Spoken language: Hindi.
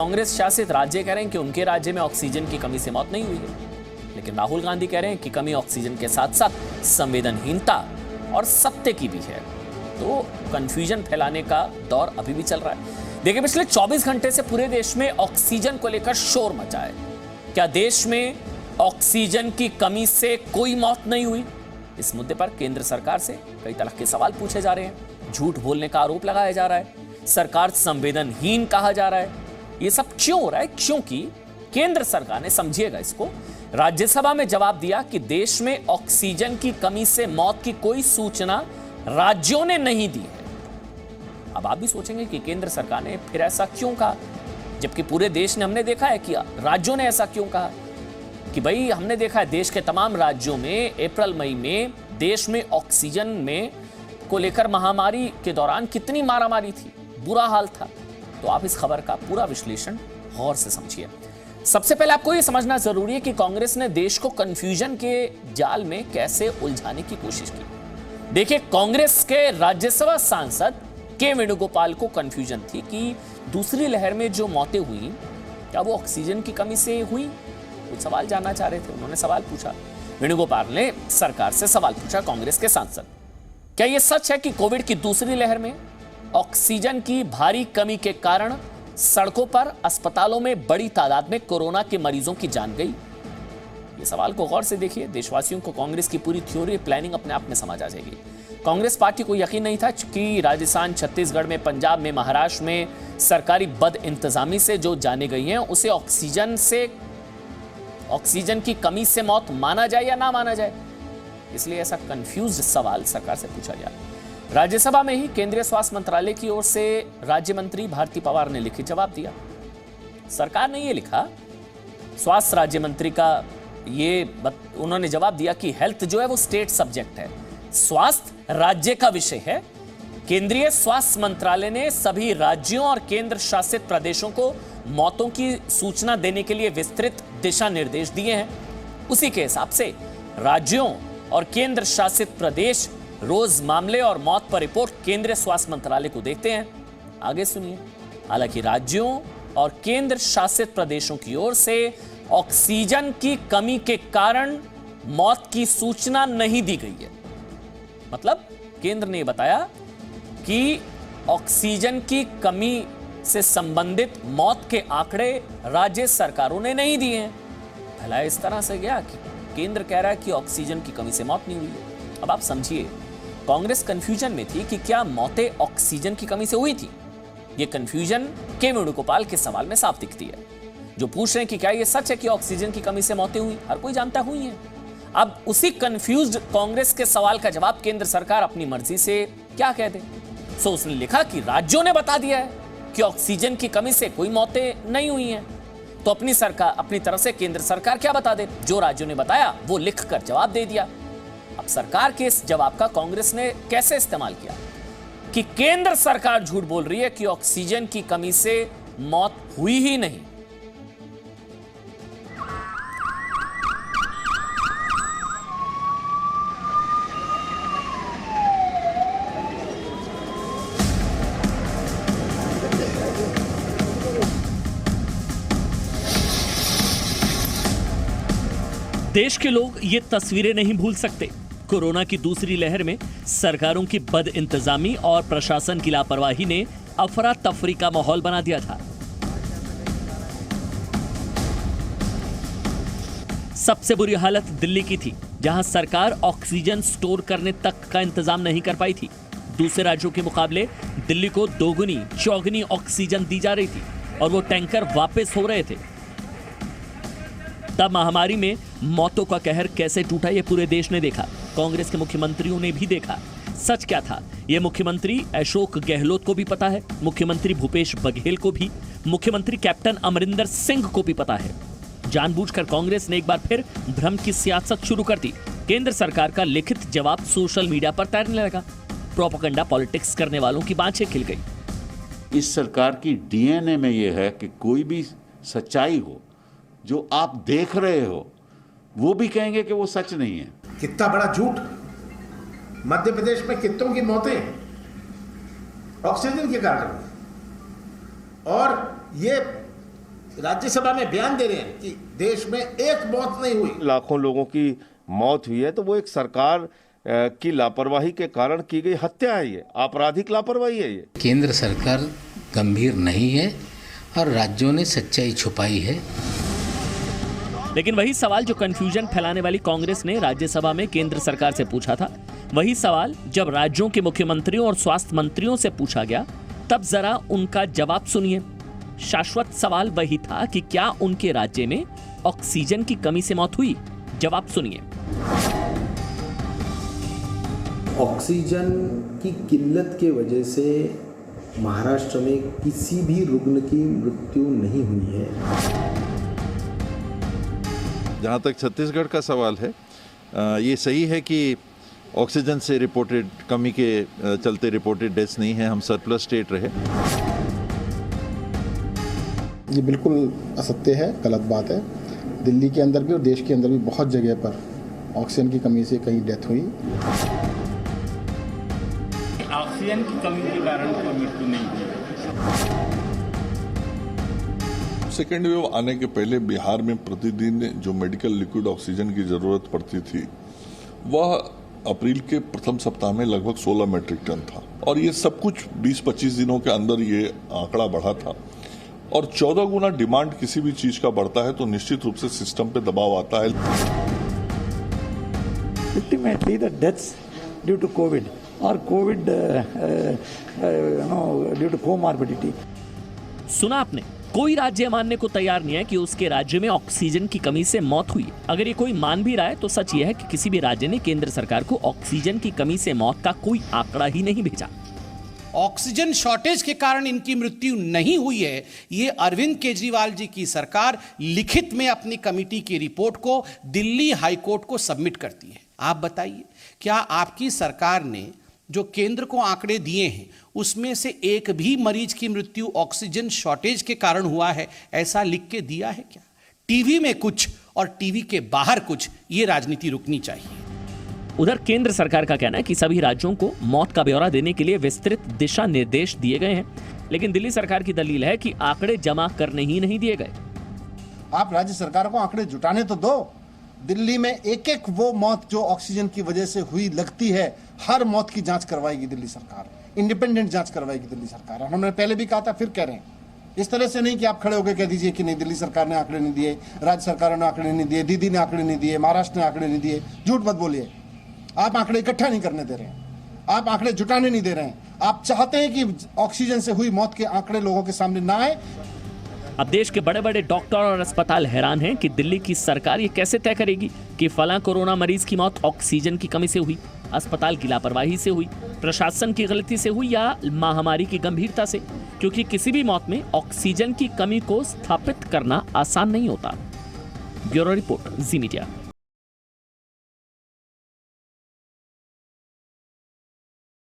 कांग्रेस शासित राज्य कह रहे हैं कि उनके राज्य में ऑक्सीजन की कमी से मौत नहीं हुई है, लेकिन राहुल गांधी कह रहे हैं कि कमी ऑक्सीजन के साथ साथ संवेदनहीनता और सत्य की भी है। तो कंफ्यूजन फैलाने का दौर अभी भी चल रहा है। देखिए, पिछले 24 घंटे से पूरे देश में ऑक्सीजन को लेकर शोर मचा है। क्या देश में ऑक्सीजन की कमी से कोई मौत नहीं हुई? इस मुद्दे पर केंद्र सरकार से कई तरह के सवाल पूछे जा रहे हैं। झूठ बोलने का आरोप लगाया जा रहा है, सरकार संवेदनहीन कहा जा रहा है। ये सब क्यों हो रहा है? क्योंकि केंद्र सरकार ने, समझिएगा इसको, राज्यसभा में जवाब दिया कि देश में ऑक्सीजन की कमी से मौत की कोई सूचना राज्यों ने नहीं दी है। अब आप भी सोचेंगे कि केंद्र सरकार ने फिर ऐसा क्यों कहा, जबकि पूरे देश ने, हमने देखा है कि राज्यों ने ऐसा क्यों कहा कि भाई हमने देखा है देश के तमाम राज्यों में अप्रैल मई में देश में ऑक्सीजन में को लेकर महामारी के दौरान कितनी मारामारी थी, बुरा हाल था। तो आप इस खबर का पूरा विश्लेषण गौर से समझिए। सबसे पहले आपको यह समझना जरूरी है कि कांग्रेस ने देश को कंफ्यूजन के जाल में कैसे उलझाने की कोशिश की। देखिए, कांग्रेस के राज्यसभा सांसद के वेणुगोपाल को कंफ्यूजन थी कि दूसरी लहर में जो मौतें हुई क्या वो ऑक्सीजन की कमी से हुई। कुछ सवाल जानना चाह रहे थे, उन्होंने सवाल पूछा। वेणुगोपाल ने सरकार से सवाल पूछा, कांग्रेस के सांसद, क्या यह सच है कि कोविड की दूसरी लहर में ऑक्सीजन की भारी कमी के कारण सड़कों पर, अस्पतालों में बड़ी तादाद में कोरोना के मरीजों की जान गई? ये सवाल को गौर से देखिए। देशवासियों को कांग्रेस की पूरी थ्योरी प्लानिंग अपने आप में समझ आ जाएगी। कांग्रेस पार्टी को यकीन नहीं था कि राजस्थान, छत्तीसगढ़ में, पंजाब में, महाराष्ट्र में सरकारी बद इंतजामी से जो जाने गई हैं उसे ऑक्सीजन की कमी से मौत माना जाए या ना माना जाए। इसलिए ऐसा कंफ्यूज्ड सवाल सरकार से पूछा गया। राज्यसभा में ही केंद्रीय स्वास्थ्य मंत्रालय की ओर से राज्य मंत्री भारती पवार ने लिखित जवाब दिया। सरकार ने यह लिखा, स्वास्थ्य राज्य मंत्री का उन्होंने जवाब दिया कि हेल्थ जो है वो स्टेट सब्जेक्ट है, स्वास्थ्य राज्य का विषय है। केंद्रीय स्वास्थ्य मंत्रालय ने सभी राज्यों और केंद्र शासित प्रदेशों को मौतों की सूचना देने के लिए विस्तृत दिशा निर्देश दिए हैं। उसी के हिसाब से राज्यों और केंद्र शासित प्रदेश रोज मामले और मौत पर रिपोर्ट केंद्रीय स्वास्थ्य मंत्रालय को देखते हैं। आगे सुनिए। हालांकि राज्यों और केंद्र शासित प्रदेशों की ओर से ऑक्सीजन की कमी के कारण मौत की सूचना नहीं दी गई है। मतलब केंद्र ने बताया कि ऑक्सीजन की कमी से संबंधित मौत के आंकड़े राज्य सरकारों ने नहीं दिए हैं। भला इस तरह से गया कि केंद्र कह रहा है कि ऑक्सीजन की कमी से मौत नहीं हुई है। अब आप समझिए, कांग्रेस कंफ्यूजन में थी कि क्या मौतें ऑक्सीजन की कमी से हुई थी। यह कंफ्यूजन के वेणुगोपाल के सवाल में साफ दिखती है, जो पूछ रहे हैं कि क्या यह सच है कि ऑक्सीजन की कमी से मौतें हुई। हर कोई जानता हुई है। अब उसी कंफ्यूज्ड कांग्रेस के सवाल का जवाब केंद्र सरकार अपनी मर्जी से क्या कह दे। सो उसने लिखा कि राज्यों ने बता दिया है कि ऑक्सीजन की कमी से कोई मौतें नहीं हुई हैं। तो अपनी तरफ से केंद्र सरकार क्या बता दे। जो राज्यों ने बताया वो लिखकर जवाब दे दिया। अब सरकार के इस जवाब का कांग्रेस ने कैसे इस्तेमाल किया कि केंद्र सरकार झूठ बोल रही है कि ऑक्सीजन की कमी से मौत हुई ही नहीं। देश के लोग ये तस्वीरें नहीं भूल सकते। कोरोना की दूसरी लहर में सरकारों की बद इंतजामी और प्रशासन की लापरवाही ने अफरा तफरी का माहौल बना दिया था। सबसे बुरी हालत दिल्ली की थी, जहां सरकार ऑक्सीजन स्टोर करने तक का इंतजाम नहीं कर पाई थी। दूसरे राज्यों के मुकाबले दिल्ली को दोगुनी चौगुनी ऑक्सीजन दी जा रही थी और वो टैंकर वापस हो रहे थे। तब महामारी में मौतों का कहर कैसे टूटा ये पूरे देश ने देखा, कांग्रेस के मुख्यमंत्रियों ने भी देखा। सच क्या था ये मुख्यमंत्री अशोक गहलोत को भी पता है, मुख्यमंत्री भूपेश बघेल को भी, मुख्यमंत्री कैप्टन अमरिंदर सिंह को भी पता है। जानबूझकर कांग्रेस ने एक बार फिर भ्रम की सियासत शुरू कर दी। केंद्र सरकार का लिखित जवाब सोशल मीडिया पर तैरने लगा। प्रोपेगेंडा पॉलिटिक्स करने वालों की बाँछें खिल गई। इस सरकार की डीएनए में यह है कि कोई भी सच्चाई हो जो आप देख रहे हो वो भी कहेंगे कि वो सच नहीं है। कितना बड़ा झूठ। मध्य प्रदेश में कितनों की मौतें ऑक्सीजन के कारण, और ये राज्यसभा में बयान दे रहे हैं कि देश में एक मौत नहीं हुई। लाखों लोगों की मौत हुई है तो वो एक सरकार की लापरवाही के कारण की गई हत्या है, ये आपराधिक लापरवाही है। ये केंद्र सरकार गंभीर नहीं है और राज्यों ने सच्चाई छुपाई है। लेकिन वही सवाल जो कंफ्यूजन फैलाने वाली कांग्रेस ने राज्यसभा में केंद्र सरकार से पूछा था, वही सवाल जब राज्यों के मुख्यमंत्रियों और स्वास्थ्य मंत्रियों से पूछा गया, तब जरा उनका जवाब सुनिए। शाश्वत सवाल वही था कि क्या उनके राज्य में ऑक्सीजन की कमी से मौत हुई? जवाब सुनिए। ऑक्सीजन की किल्लत के वजह से महाराष्ट्र में किसी भी रुग्ण की मृत्यु नहीं हुई है। जहाँ तक छत्तीसगढ़ का सवाल है, ये सही है कि ऑक्सीजन से रिपोर्टेड कमी के चलते रिपोर्टेड डेथ्स नहीं है, हम सरप्लस स्टेट रहे। ये बिल्कुल असत्य है, गलत बात है। दिल्ली के अंदर भी और देश के अंदर भी बहुत जगह पर ऑक्सीजन की कमी से कहीं डेथ हुई। ऑक्सीजन की कमी के कारण कोई मृत्यु नहीं हुई। सेकेंड वेव आने के पहले बिहार में प्रतिदिन जो मेडिकल लिक्विड ऑक्सीजन की जरूरत पड़ती थी वह अप्रैल के प्रथम सप्ताह में लगभग 16 मैट्रिक टन था और ये सब कुछ 20-25 दिनों के अंदर ये आंकड़ा बढ़ा था और 14 गुना डिमांड किसी भी चीज का बढ़ता है तो निश्चित रूप से सिस्टम पे दबाव आता है। Ultimately, the deaths due to COVID or COVID due to comorbidity. सुना आपने, कोई राज्य मानने को तैयार नहीं है कि उसके राज्य में ऑक्सीजन की कमी से मौत हुई। अगर ये कोई मान भी रहा है तो सच ये है कि किसी भी राज्य ने केंद्र सरकार को ऑक्सीजन की कमी से मौत का कोई आंकड़ा ही नहीं भेजा। ऑक्सीजन शॉर्टेज के कारण इनकी मृत्यु नहीं हुई है, ये अरविंद केजरीवाल जी की सरकार लिखित में अपनी कमेटी की रिपोर्ट को दिल्ली हाईकोर्ट को सबमिट करती है। आप बताइए, क्या आपकी सरकार ने जो केंद्र को आंकड़े दिए हैं उसमें से एक भी मरीज की मृत्यु ऑक्सीजन शॉर्टेज के कारण हुआ है, ऐसा लिख के दिया है क्या? टीवी में कुछ और टीवी के बाहर कुछ, ये राजनीति रुकनी चाहिए। उधर केंद्र सरकार का कहना है कि सभी राज्यों को मौत का ब्यौरा देने के लिए विस्तृत दिशा निर्देश दिए गए हैं, लेकिन दिल्ली सरकार की दलील है कि आंकड़े जमा करने ही नहीं दिए गए। आप राज्य सरकार को आंकड़े जुटाने तो दो। दिल्ली में एक एक वो मौत जो ऑक्सीजन की वजह से हुई लगती है, हर मौत की जांच करवाएगी दिल्ली सरकार, इंडिपेंडेंट जांच करवाएगी दिल्ली सरकार। हमने पहले भी कहा था, फिर कह रहे हैं, इस तरह से नहीं कि आप खड़े होकर कह दीजिए कि नहीं दिल्ली सरकार ने आंकड़े नहीं दिए, राज्य सरकारों ने आंकड़े नहीं दिए, दीदी ने आंकड़े नहीं दिए, महाराष्ट्र ने आंकड़े नहीं दिए। झूठ मत बोलिए। आप आंकड़े इकट्ठा नहीं करने दे रहे हैं, आप आंकड़े जुटाने नहीं दे रहे हैं। आप चाहते हैं कि ऑक्सीजन से हुई मौत के आंकड़े लोगों के सामने ना आए। अब देश के बड़े बड़े डॉक्टर और अस्पताल हैरान हैं कि दिल्ली की सरकार ये कैसे तय करेगी कि फलां कोरोना मरीज की मौत ऑक्सीजन की कमी से हुई, अस्पताल की लापरवाही से हुई, प्रशासन की गलती से हुई या महामारी की गंभीरता से, क्योंकि किसी भी मौत में ऑक्सीजन की कमी को स्थापित करना आसान नहीं होता। ब्यूरो रिपोर्ट, जी मीडिया।